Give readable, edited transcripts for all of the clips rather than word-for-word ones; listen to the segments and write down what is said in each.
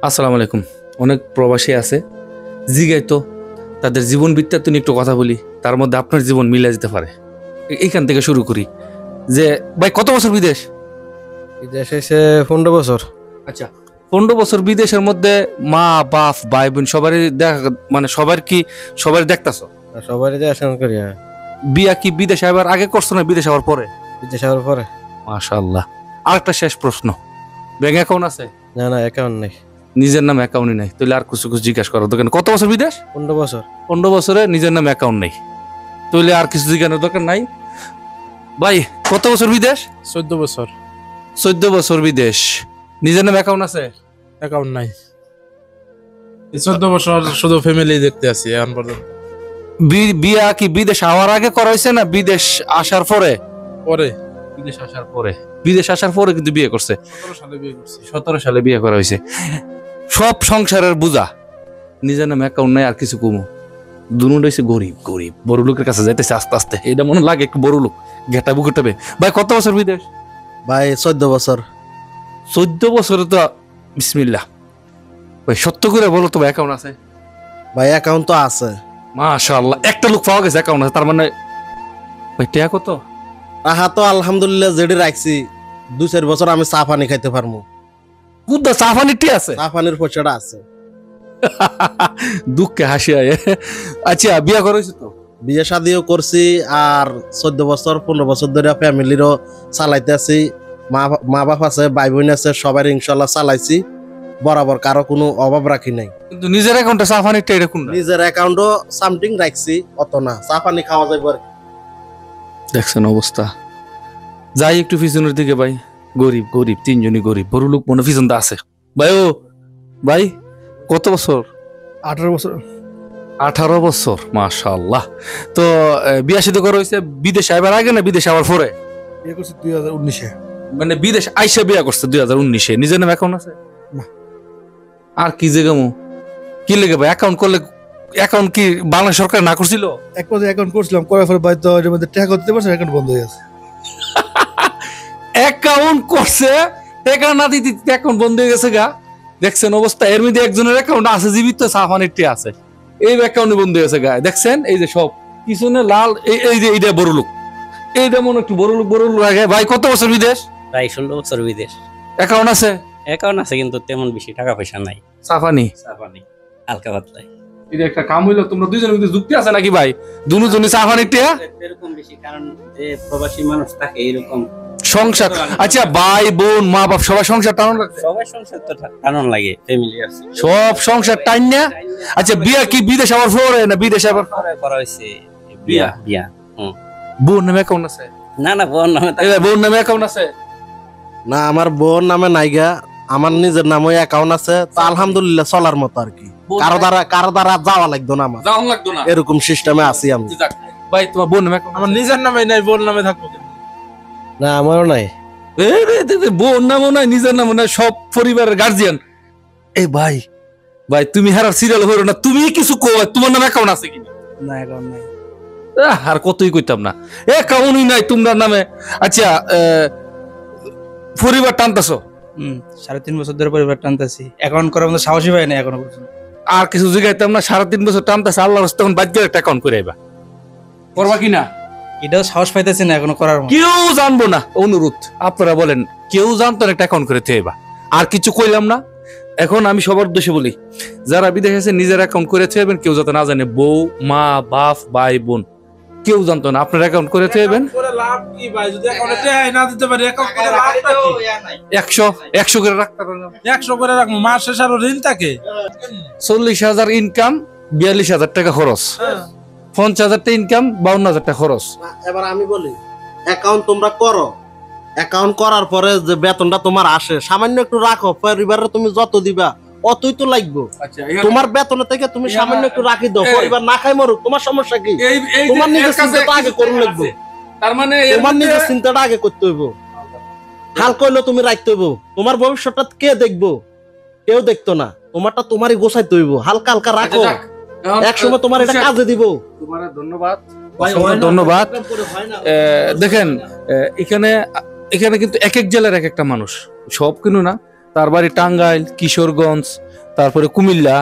আসসালামু আলাইকুম। অনেক প্রবাসী আছে, জিগাই তো তাদের জীবন বৃত্তান্ত নিয়ে একটু কথা বলি, তার মধ্যে আপনার জীবন মিলে যেতে পারে। এইখান থেকে শুরু করি যে ভাই কত বছর বিদেশ? বিদেশ এসে 15 বছর। আচ্ছা, 15 বছর বিদেশের মধ্যে মা বাপ ভাই বোন সবারই মানে সবার দেখতাছো? সবারই দেখাশোনা করি। বিয়া কি বিদেশে আবার আগে করছো না বিদেশ আবার পরে? বিদেশ আবার পরে। মাশাআল্লাহ। আরেকটা শেষ প্রশ্ন, ব্যাংক অ্যাকাউন্ট আছে? না না, অ্যাকাউন্ট নেই। নিজের নামে অ্যাকাউন্টই নাই, তাহলে আর কিছু জিজ্ঞাসা করার দরকার নেই। কত বছর বিদেশ? 15 বছর। 15 বছরে নিজের নামে অ্যাকাউন্ট নেই, তাহলে আর কিছু জিজ্ঞাসার দরকার নাই। ভাই কত বছর বিদেশ? 14 বছর। 14 বছর বিদেশ, নিজের নামে অ্যাকাউন্ট আছে? অ্যাকাউন্ট নাই। 14 বছর শুধু ফ্যামিলি দেখতে আছি এখন পর্যন্ত। বিয়া কি বিদেশ আওয়ার আগে করা হয়েছে না বিদেশ আসার পরে? পরে। বিদেশ আসার পরে। বিদেশ আসার পরে কিন্তু বিয়ে করছে। 17 সালে বিয়ে করছি। 17 সালে বিয়ে করা হয়েছে। সব সংসারের বোঝা, নিজের নামে অ্যাকাউন্ট নাই আর কিছু কমু। দুনুন হয়েছে গরিব গরিব, বড় লোকের কাছে যাইতেছে আস্তে আস্তে। এটা মনে লাগে একটু বড় লোক, গেটা বুকেটাবে। ভাই কত বছর বিদেশ? ভাই 14 বছর। 14 বছরে তো বিসমিল্লাহ। ভাই সত্য করে বলো তো অ্যাকাউন্ট আছে? ভাই অ্যাকাউন্ট তো আছে। মাশাআল্লাহ, একটা লোক পাওয়া গেছে অ্যাকাউন্ট আছে, তার মানে ভাই টাকা কত? রাহা তো আলহামদুলিল্লাহ যেটি রাখছি 2-4 বছর আমি চা পানি খাইতে পারবো। কুদ্দা চাফানিটি আছে? চা পানির পয়সাটা আছে। দুঃখে হাসি আয়। আচ্ছা, বিয়া করেছো তো? বিয়ে শাদিও করছি, আর 14 বছর 15 বছর ধরে ফ্যামিলিরও চালাইতে আছি। মা বাপ আছে, ভাই বোন আছে, সবাই ইনশাল্লাহ চালাইছি। বরাবর কারো কোনো অভাব রাখি নাই। কিন্তু নিজের অ্যাকাউন্টে চাফানিটা এটা কোনটা? নিজের অ্যাকাউন্টও সামথিং রাখছি, অত না। চা পানি খাওয়া যাবে আর কি। দেখছেন অবস্থা। যাই একটু পিছনের দিকে ভাই, গরিব গরিব তিনজনই গরিব, বড় লোক মনে পিছনটা আছে। ভাই ও ভাই কত বছর? 18 বছর। 18 বছর, মাশাআল্লাহ। তো বিয়া শাদী করা হয়েছে বিদেশে আবার আগে না বিদেশে আবার পরে? বিয়ে করছি 2019-এ। মানে বিদেশ আইসা বিয়া করছে 2019-এ। নিজের নামে অ্যাকাউন্ট আছে? না। আর কি জায়গামু কি লেগে ভাই অ্যাকাউন্ট করলে? অ্যাকাউন্ট কি বাংলাদেশ সরকার না করছিল? এক পর্যায়ে অ্যাকাউন্ট করছিলাম, করার পরে ভাই তো এর মধ্যে টাকা দিতে পারছে, অ্যাকাউন্ট বন্ধ হয়ে গেছে। অ্যাকাউন্ট করছে, টাকা না দিতে অ্যাকাউন্ট বন্ধ হয়ে গেছে গা। দেখছেন অবস্থা। এর মধ্যে একজনের অ্যাকাউন্ট আছে জীবিত, সাফানিটি আছে, এই অ্যাকাউন্ট বন্ধ হয়ে গেছে গা। দেখছেন এই যে সব পিছনে লাল, এই যে এইটা বড় লোক, এইটা মনে একটু বড় লোক লাগে। ভাই কত বছর বিদেশ? প্রায় 16 বছর বিদেশ। অ্যাকাউন্ট আছে? অ্যাকাউন্ট আছে কিন্তু তেমন বেশি টাকা পয়সা নাই। সাফানি সাফানি হালকা পাতলাই। এটা একটা কাম হইলো, তোমরা দুইজনের মধ্যে যুক্তি আছে নাকি ভাই? দুজনই সাফানিটি এরকম বেশি, কারণ যে প্রবাসী মানুষ থাকে এরকম সংসার। আচ্ছা, ভাই বোন মা বাপ সবাই সংসার টানন লাগছে? সবাই সংসার তো টানন লাগে, ফ্যামিলি আছে সব সংসার টাইন না। আচ্ছা, বিয়া কি বিদেশ আবার পরে না বিদেশ আবার করা হয়েছে? বিয়া বিয়া। বোন নামে অ্যাকাউন্ট আছে? না না, বোন নামে বোন নামে অ্যাকাউন্ট আছে? না, আমার বোন নামে নাইগা, আমার নিজের নামে অ্যাকাউন্ট আছে। তো আলহামদুলিল্লাহ চলার মতো আর কি। কারো দ্বারা যাওয়া লাগতো না, আমার যাওয়া লাগতো না, এরকম সিস্টেমে আছি আমি। ভাই তোমার বোন নামে? আমার নিজের নামে নাই, বোন নামে থাকবো। না, আমারও নাই। বোন নামও নাই, নিজের নামও নাই, সব পরিবারের গার্জিয়ান। এই ভাই ভাই তুমি হারার সিরিয়াল হইরো না, তুমি কিছু কো, তোমার নামে অ্যাকাউন্ট আছে কিনা? না, অ্যাকাউন্ট নাই। আর কতই কইতাম না, অ্যাকাউন্টই নাই তোমার নামে। আচ্ছা, পরিবার টানতাছো? 3.5 বছর ধরে পরিবার টানতেছি, অ্যাকাউন্ট করার মতো সাহসী পাই না এখনো পর্যন্ত। আর কিছু জিগাইতাম না, 3.5 বছর টানতেছে, আল্লাহর রাস্তায় তখন বাদ একটা অ্যাকাউন্ট করে আইবা, করবা কিনা? এটাও সাহস পাইতেছি না এখনো করার মতো। কেউ জানবো না, অনুরোধ আপনারা বলেন, কেউ জানতো না একটা অ্যাকাউন্ট করে থেবা। আর কিছু কইলাম না। এখন আমি সবার উদ্দেশ্যে বলি, যারা বিদেশে আছে নিজের অ্যাকাউন্ট করে থেবেন, কেউ যাতে না জানে। বউ মা বাপ ভাই বোন কেউ জানতো না, আপনার অ্যাকাউন্ট করে থেবেন। করে লাভ কি ভাই, যদি অ্যাকাউন্টে না দিতে পারি, অ্যাকাউন্ট করে লাভটা কি? 100 করে রাখতে পারবেন। 100 করে রাখবো, মাস শেষ আরো ঋণ থাকে। 40,000 ইনকাম, 42,000 টাকা খরচ, 50,000 টাকা ইনকাম, 52,000 টাকা খরচ। এবার আমি বলি, অ্যাকাউন্ট তোমরা করো, অ্যাকাউন্ট করার পরে যে বেতনটা তোমার আসে সামান্য একটু রাখো, পরিবারে তুমি যত দিবা অতই তো লাগবে। তোমার বেতন থেকে তুমি সামান্য একটু রাখি দাও, পরিবার না খাই মরুক, তোমার সমস্যা কি? তোমার নিজের চিন্তাটা আগে করুন লাগবে। তার মানে তোমার নিজের চিন্তাটা আগে করতে হইব। হাল কইলো তুমি রাখতে হইব। তোমার ভবিষ্যৎটা কে দেখবো? কেউ দেখতো না, তোমারটা তোমারই গোছাইতে হইব। হালকা হালকা রাখো, একসময় তোমার এটা কাজে দিব। তোমার ধন্যবাদ, ধন্যবাদ। দেখেন এখানে কিন্তু এক এক জেলার এক একটা মানুষ, সব কিন্তু না। তার বাড়ি টাঙ্গাইল, কিশোরগঞ্জ, তারপরে কুমিল্লা,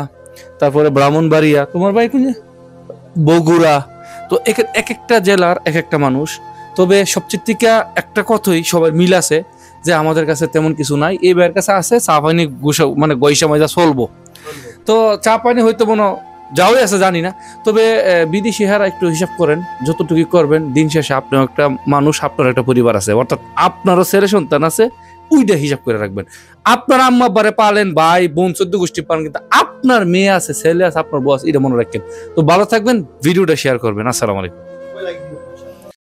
তারপরে ব্রাহ্মণবাড়িয়া, তোমার বাড়ি কোন জায়গায়? বগুড়া। তো এক এক একটা জেলার এক একটা মানুষ। তবে সবচেয়ে থেকে একটা কথাই সবার মিল আছে যে আমাদের কাছে তেমন কিছু নাই, এই ভাইয়ের কাছে আছে চা পানি মানে গয়সা মজা চলবো। তো চা পানি হয়তো মনে যাওয়াই আছে জানি না, তবে বিদেশি হারা একটু হিসাব করেন, যতটুকু করবেন দিন শেষে আপনার একটা মানুষ, আপনার একটা পরিবার আছে, অর্থাৎ আপনারও ছেলে সন্তান আছে, ওইটা হিসাব করে রাখবেন। আপনার আম্মা বারে পালেন, ভাই বোন 14 গোষ্ঠী পালেন, কিন্তু আপনার মেয়ে আছে, ছেলে আছে, আপনার বউ আছে, এটা মনে রাখেন। তো ভালো থাকবেন, ভিডিওটা শেয়ার করবেন। আসসালামু আলাইকুম।